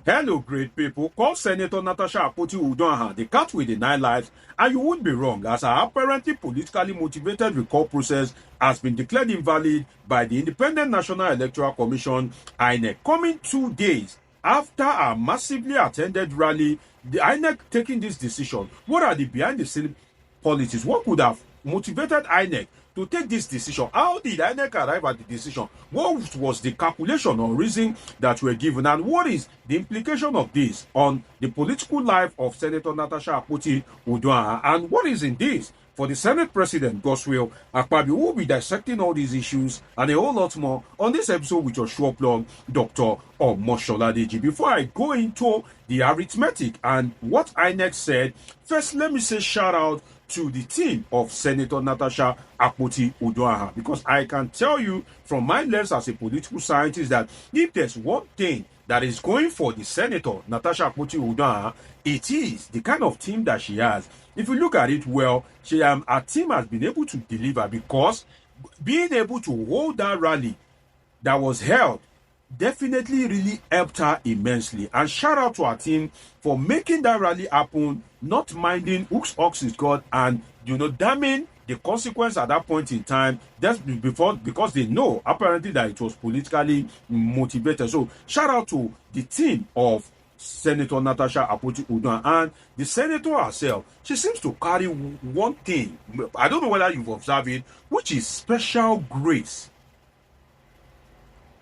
Hello, great people. Call Senator Natasha Akpoti-Uduaghan the cat with the 9 lives, and you won't be wrong, as her apparently politically motivated recall process has been declared invalid by the Independent National Electoral Commission, INEC, coming 2 days after a massively attended rally. The INEC taking this decision. What are the behind-the-scenes policies? What could have motivated INEC to take this decision? How did INEC arrive at the decision? What was the calculation or reason that were given? And what is the implication of this on the political life of Senator Natasha Akpoti-Uduaghan? And what is in this for the Senate President, Godswill Akpabio, who will be dissecting all these issues and a whole lot more on this episode with your sure plug, Dr. Omoshola. Before I go into the arithmetic and what INEC said, first let me say shout out to the team of Senator Natasha Akpoti-Uduaghan, because I can tell you from my lens as a political scientist that if there's one thing that is going for the Senator Natasha Akpoti-Uduaghan, it is the kind of team that she has. If you look at it well, her team has been able to deliver, because being able to hold that rally that was held definitely really helped her immensely. And shout out to our team for making that rally happen, not minding whose ox is God, and damning the consequence at that point in time, just before, because they know apparently that it was politically motivated. So shout out to the team of Senator Natasha Akpoti-Uduaghan, and the senator herself. She seems to carry one thing, I don't know whether you've observed it, which is special grace.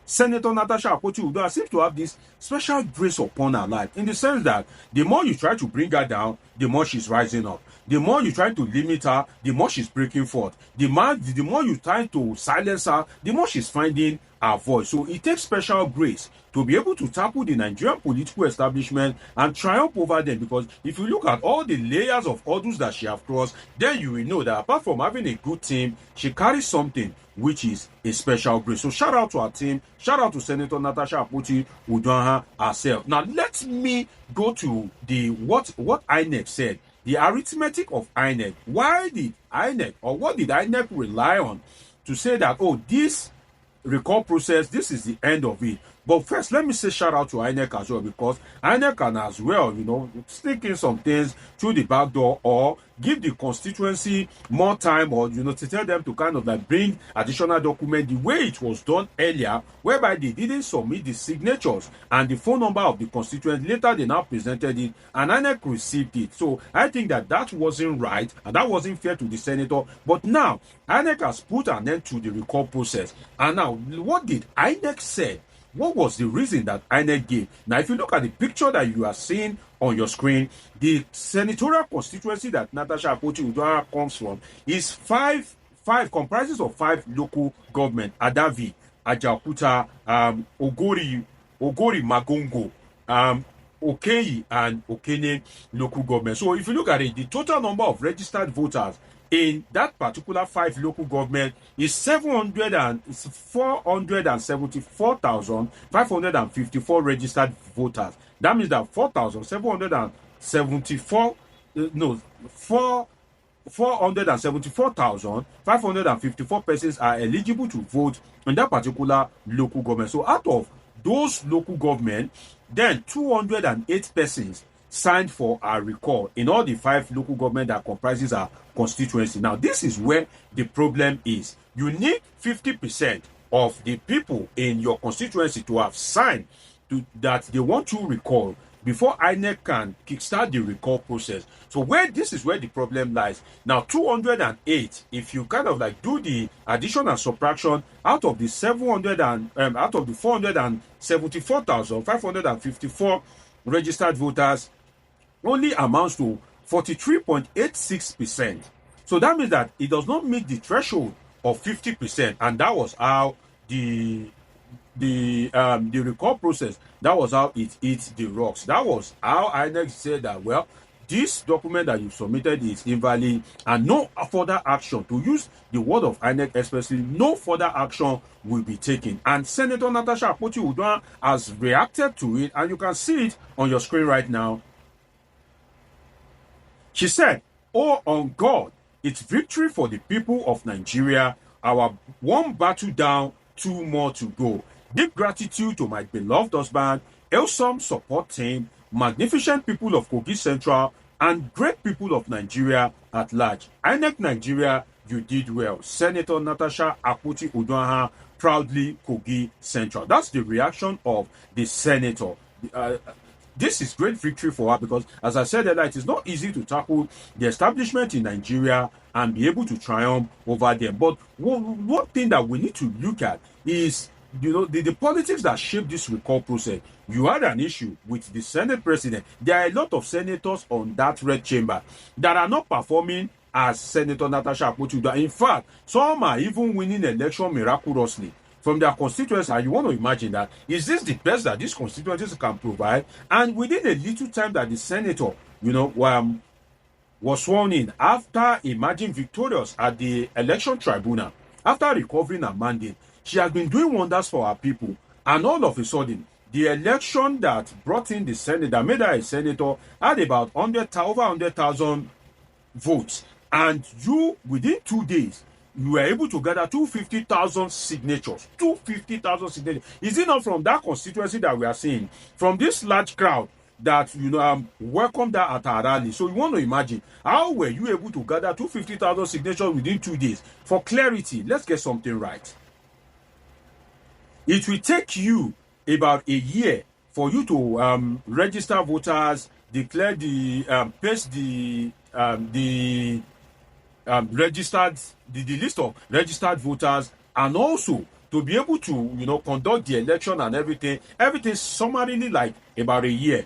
Senator Natasha Akpoti-Uduaghan seems to have this special grace upon her life, in the sense that the more you try to bring her down, the more she's rising up. The more you try to limit her, the more she's breaking forth. The more you try to silence her, the more she's finding her voice. So it takes special grace to be able to tackle the Nigerian political establishment and triumph over them, because if you look at all the layers of hurdles that she has crossed, then you will know that apart from having a good team, she carries something which is a special grace. So shout out to our team, shout out to Senator Natasha Akpoti-Uduaghan herself. Now let me go to the what INEC said, the arithmetic of INEC. Why did INEC, or what did INEC rely on to say that, oh, this recall process, this is the end of it? But first, let me say shout out to INEC as well, because INEC can as well, sneak in some things through the back door, or give the constituency more time, or, to tell them to kind of like bring additional document the way it was done earlier, whereby they didn't submit the signatures and the phone number of the constituent. Later, they now presented it, and INEC received it. So I think that wasn't right, and that wasn't fair to the senator. But now, INEC has put an end to the recall process. And now, what did INEC say? What was the reason that INEC gave? Now, if you look at the picture that you are seeing on your screen, the senatorial constituency that Natasha Akpoti-Uduaghan comes from is comprises of 5 local government: Adavi, Ajaokuta, Ogori Magongo, Okeyi, and Okene local government. So if you look at it, the total number of registered voters in that particular 5 local government is 474,554 registered voters. That means that 474,554 persons are eligible to vote in that particular local government. So out of those local government, then 208 persons signed for a recall in all the 5 local government that comprises our constituency. Now, this is where the problem is. You need 50% of the people in your constituency to have signed that they want to recall before INEC can kickstart the recall process. So this is where the problem lies. Now, 208, if you kind of like do the addition and subtraction out of the 474,554 registered voters, only amounts to 43.86%. So that means that it does not meet the threshold of 50%, and that was how the recall process, that was how it eats the rocks. That was how INEC said that, well, this document that you submitted is invalid, and no further action, to use the word of INEC especially, no further action will be taken. And Senator Natasha Akpoti-Uduaghan has reacted to it, and you can see it on your screen right now. She said, "Oh, on God, it's victory for the people of Nigeria. Our one battle down, 2 more to go. Deep gratitude to my beloved husband, awesome support team, magnificent people of Kogi Central, and great people of Nigeria at large. INEC Nigeria, you did well. Senator Natasha Akpoti-Uduaghan, proudly Kogi Central. That's the reaction of the senator. This is great victory for her because, as I said earlier, it is not easy to tackle the establishment in Nigeria and be able to triumph over them. But one thing that we need to look at is, the politics that shape this recall process. You had an issue with the Senate president. There are a lot of senators on that red chamber that are not performing as Senator Natasha Akpoti-Uduaghan. In fact, some are even winning election miraculously from their constituencies. And you want to imagine that, is this the best that these constituencies can provide? And within a little time that the senator, was sworn in after emerging victorious at the election tribunal, after recovering her mandate, she has been doing wonders for her people. And all of a sudden, the election that brought in the Senate, that made her a senator, had about over 100,000 votes. And within 2 days, you were able to gather 250,000 signatures. 250,000 signatures. Is it not from that constituency that we are seeing? From this large crowd that, welcomed her at our rally. So you want to imagine, how were you able to gather 250,000 signatures within 2 days? For clarity, let's get something right. It will take you about a year for you to register voters, declare paste the list of registered voters, and also to be able to conduct the election and everything summarily, like about a year.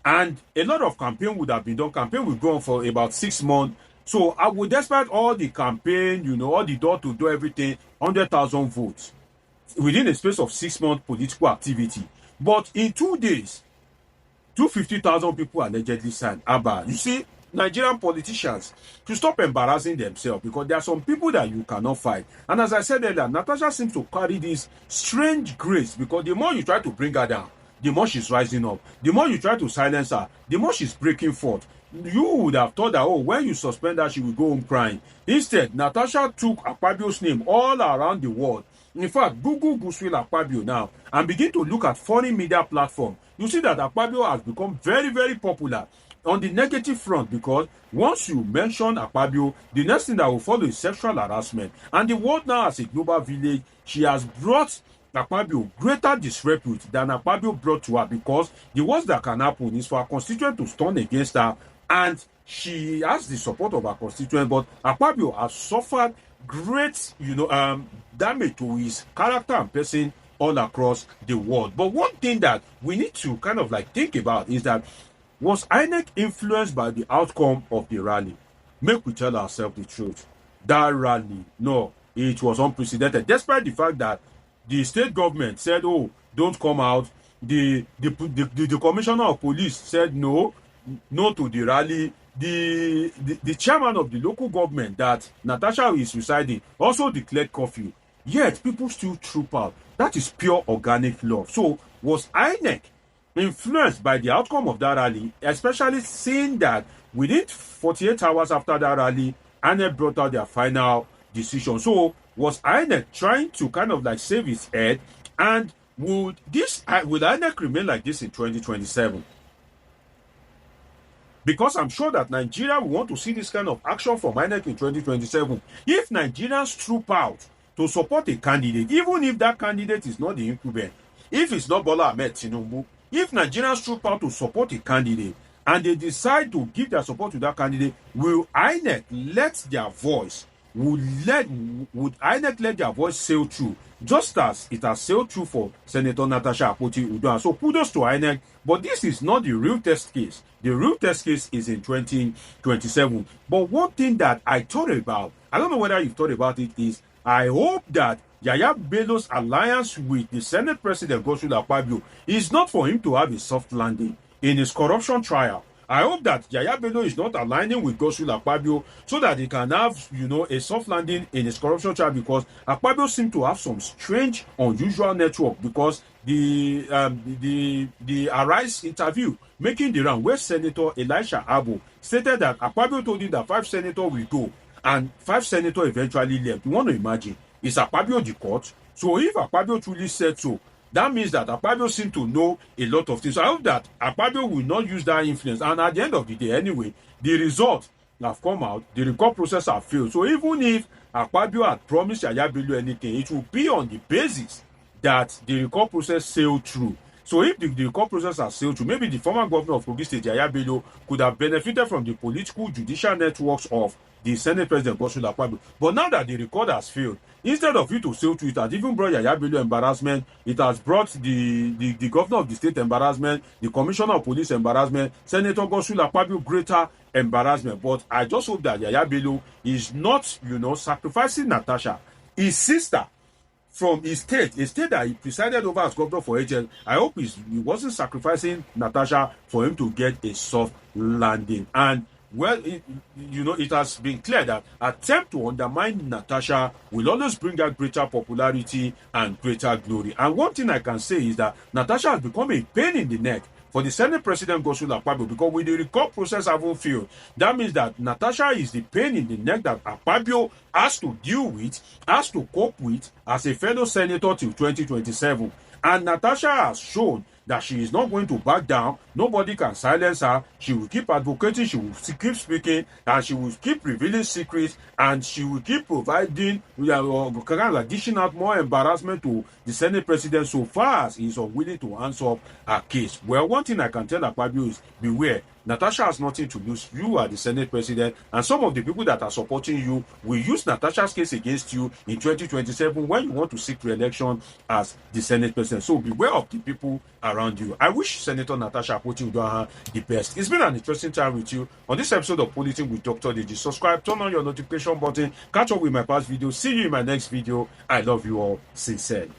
And a lot of campaign would have been done. Campaign will go on for about 6 months. So I would, despite all the campaign, all the door-to-door everything, 100,000 votes within a space of 6 months political activity. But in 2 days, 250,000 people allegedly signed. Abba, you see, Nigerian politicians to stop embarrassing themselves, because there are some people that you cannot fight. And as I said earlier, Natasha seems to carry this strange grace, because the more you try to bring her down, the more she's rising up. The more you try to silence her, the more she's breaking forth. You would have thought that, when you suspend her, she will go home crying. Instead, Natasha took Akpabio's name all around the world. In fact, Google Gooswill Akpabio now and begin to look at foreign media platforms. You see that Akpabio has become very, very popular on the negative front, because once you mention Akpabio, the next thing that will follow is sexual harassment. And the world now, as a global village, she has brought Akpabio greater disrepute than Akpabio brought to her, because the worst that can happen is for her constituent to turn against her, and she has the support of her constituent. But Akpabio has suffered great damage to his character and person all across the world. But one thing that we need to kind of think about is that, was INEC influenced by the outcome of the rally? Make we tell ourselves the truth. That rally, no, it was unprecedented. Despite the fact that the state government said, don't come out. The commissioner of police said no to the rally. The chairman of the local government that Natasha is residing also declared curfew. Yet people still troop out. That is pure organic love. So was INEC influenced by the outcome of that rally, especially seeing that within 48 hours after that rally, INEC brought out their final decision? So was INEC trying to kind of save its head? And would INEC remain like this in 2027? Because I'm sure that Nigeria will want to see this kind of action from INEC in 2027. If Nigerians troop out to support a candidate, even if that candidate is not the incumbent, if it's not Bola Ahmed Tinubu, if Nigerians troop out to support a candidate and they decide to give their support to that candidate, will INEC let their voice, would INEC let their voice sail through, just as it has sailed through for Senator Natasha Akpoti-Uduaghan? So kudos to INEC, but this is not the real test case. The real test case is in 2027. But one thing that I thought about, I don't know whether you've thought about it, is I hope that Yahaya Bello's alliance with the Senate President Godswill Akpabio is not for him to have a soft landing in his corruption trial. I hope that Yahaya Bello is not aligning with Godswill Akpabio so that he can have, a soft landing in his corruption trial, because Akpabio seems to have some strange, unusual network, because the Arise interview making the round, where Senator Elisha Abo stated that Akpabio told him that 5 senators will go, and 5 senators eventually left. You want to imagine, is Akpabio the court? So if Akpabio truly said so, That means that Akpabio seems to know a lot of things. So I hope that Akpabio will not use that influence. And at the end of the day, anyway, the results have come out. The recall process have failed. So even if Akpabio had promised Yahaya Bello anything, it will be on the basis that the recall process sailed through. So if the recall process has sailed through, maybe the former governor of Kogi State, Yahaya Bello, could have benefited from the political judicial networks of the Senate President Godswill Akpabio. But now that the record has failed, instead of you to sail through, it has even brought Yahaya Bello embarrassment. It has brought the governor of the state embarrassment, the commissioner of police embarrassment, Senator Godswill Akpabio greater embarrassment. But I just hope that Yahaya Bello is not, sacrificing Natasha, his sister, from his state, a state that he presided over as governor for ages. I hope he wasn't sacrificing Natasha for him to get a soft landing. And well, it has been clear that attempt to undermine Natasha will always bring her greater popularity and greater glory. And one thing I can say is that Natasha has become a pain in the neck for the Senate President Godswill Akpabio, because with the recall process having failed, that means that Natasha is the pain in the neck that Akpabio has to deal with, has to cope with as a fellow senator till 2027. And Natasha has shown that she is not going to back down. Nobody can silence her. She will keep advocating, she will keep speaking, and she will keep revealing secrets, and she will keep providing, dishing out more embarrassment to the Senate President so far as he is unwilling to answer up her case. Well, one thing I can tell Akpabio is beware. Natasha has nothing to lose. You are the Senate President, and some of the people that are supporting you will use Natasha's case against you in 2027 when you want to seek re-election as the Senate President. So beware of the people around you. I wish Senator Natasha Akpoti-Uduaghan the best. It's been an interesting time with you on this episode of Politics with Dr. Deji. Subscribe, turn on your notification button, catch up with my past videos. See you in my next video. I love you all sincerely.